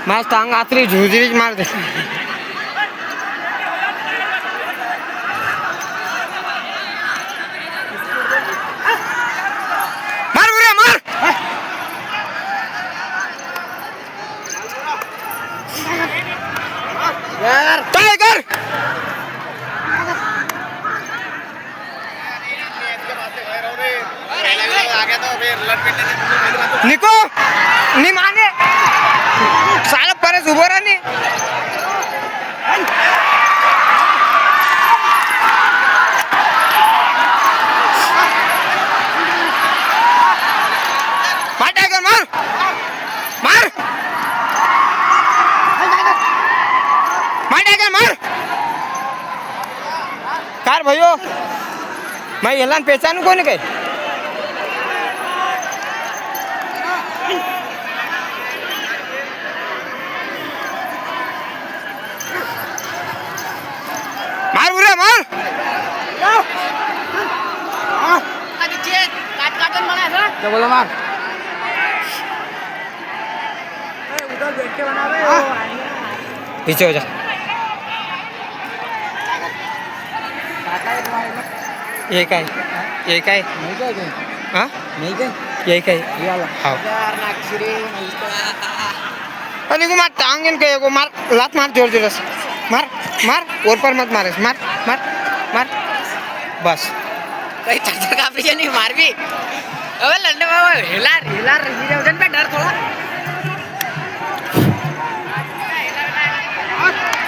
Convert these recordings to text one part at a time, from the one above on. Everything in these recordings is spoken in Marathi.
माझी टांग आतरी झुजरीच मारते. मार उरे मार. टायगर निको नि माने साला परस उभो राहा नि. मार टायगर मार मार मार टायगर मार. कार भयो मैं याला पहचानू कोणी काय. मार उरे मार. बोला मार. पीछे हो जा. ये काय ये काय हाँ ये काय हाँ अरे को मार टांगन के को मार लात मार जोर जोर से मार मार और पर मत मारे मार मार मार बस कहीं चर्चा का ऑपरेशन नहीं मार भी अबे लड़ने में हिलार हिलार हिलार पे डर थोड़ा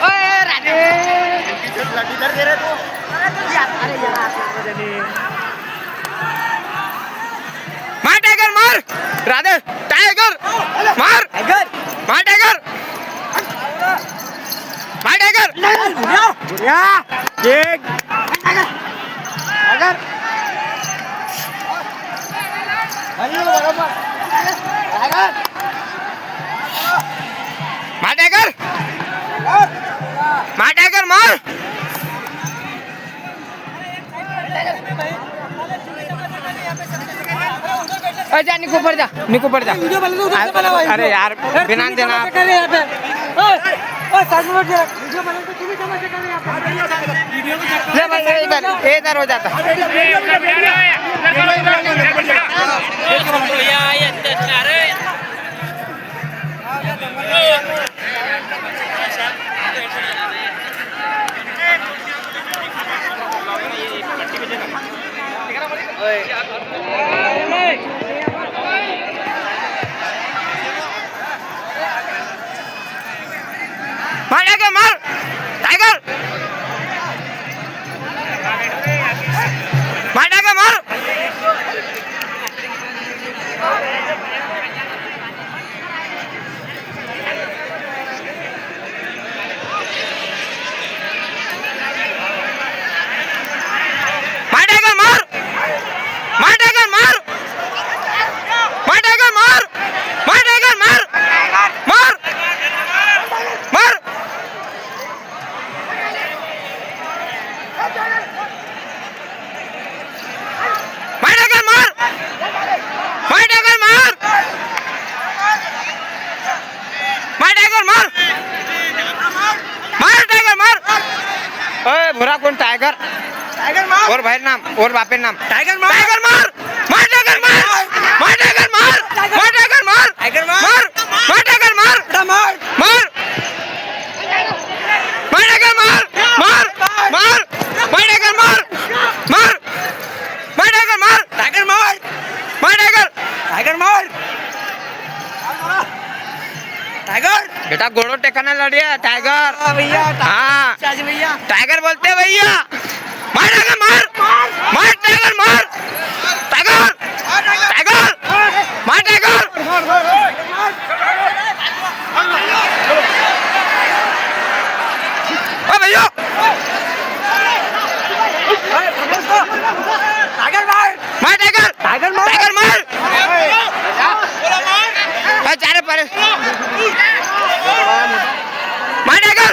ओए राधे इधर दे रहे तो अरे जरा मार टाइगर मार राधे टाइगर मार टाइगर मार टाइगर मार टाइगर बुढ़िया एक टाइगर अरे बराबर टाइगर मार टाइगर मार टाइगर मार. जा निको पड़ जा निको पड़ जा. अरे यार बिना देना ले बस इधर इधर हो जाता. मार टाइगर मार टाइगर मार टाइगर मार. मार टाइगर मार मार टाइगर मार मार टाइगर मार मार टाइगर मार मार मार. मार टाइगर मार मार टाइगर मार मार टाइगर मार मार टाइगर मार. ओए भुरा कोण टाइगर टाइगर मार और भाई नाम और बापे नाम टाइगर मार टाइगर मार मार टाइगर मार मार टाइगर मार मार टाइगर मार टाइगर मार मार मार टाइगर मार मार मार मार टाइगर मार मार मार मार टाइगर मार मार मार टाइगर मार टाइगर मार मार टाइगर टाइगर मार टाइगर बेटा गोड़ो टेकाना लड़िया टाइगर. भैया हाँ चाची भैया टाइगर बोलते हैं भैया. मार टाइगर मार मार टाइगर मार टाइगर टाइगर मार टाइगर. ओ भैया टाइगर मार मार टाइगर टाइगर मार टाइगर मार. चारे पर मार टाइगर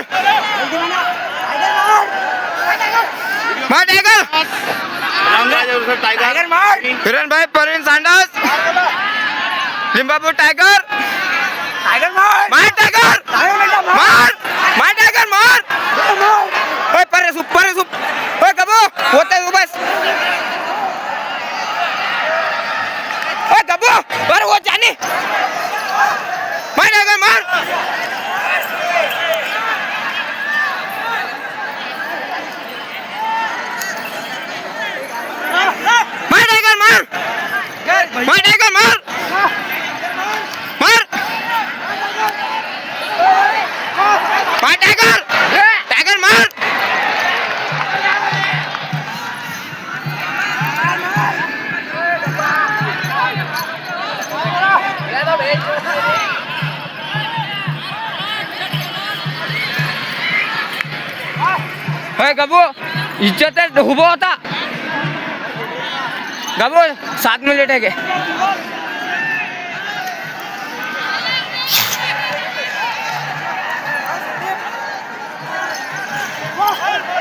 मार टाइगर टाइगर मार हिरण भाई परवीन सांडस लिंबापूर टाइगर टाइगर मार मार टाइगर भाई गबो इज्जत है उभो होता गबो 7 मिनिट है के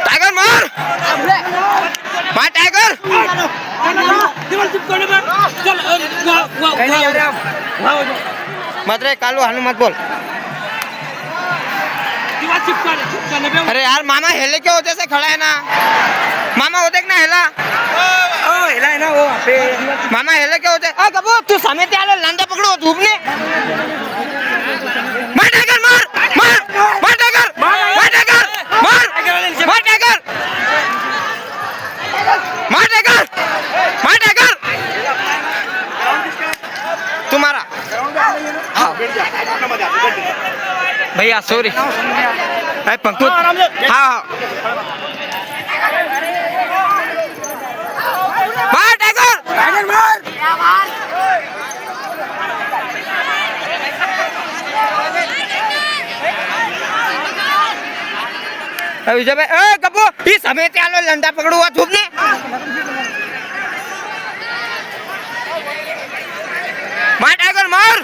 टाइगर मार टाइगर मत रे कालू हानु मत बोल अरे यार मामा हेले के होते से खड़ा है ना मामा होते ना हेला हेला है ना वो मामा हेले के होते कबू तू सामने ते आलो लंडा पकड़ो धूप ने मार टाइगर मार टाइगर मार टाइगर मार टाइगर तुम्हारा भैया सॉरी पंकु हाँ मार टाइगर मार विजय भाई ए कपू ये समेत आलो लंडा पकड़ो हुआ धूप ने मार टाइगर मार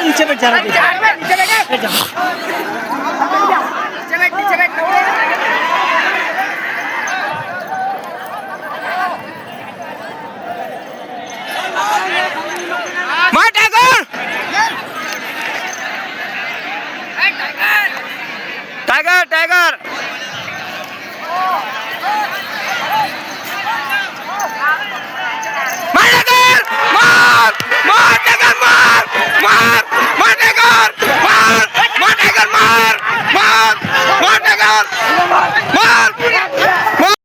नीचे बैठ जा रहा है।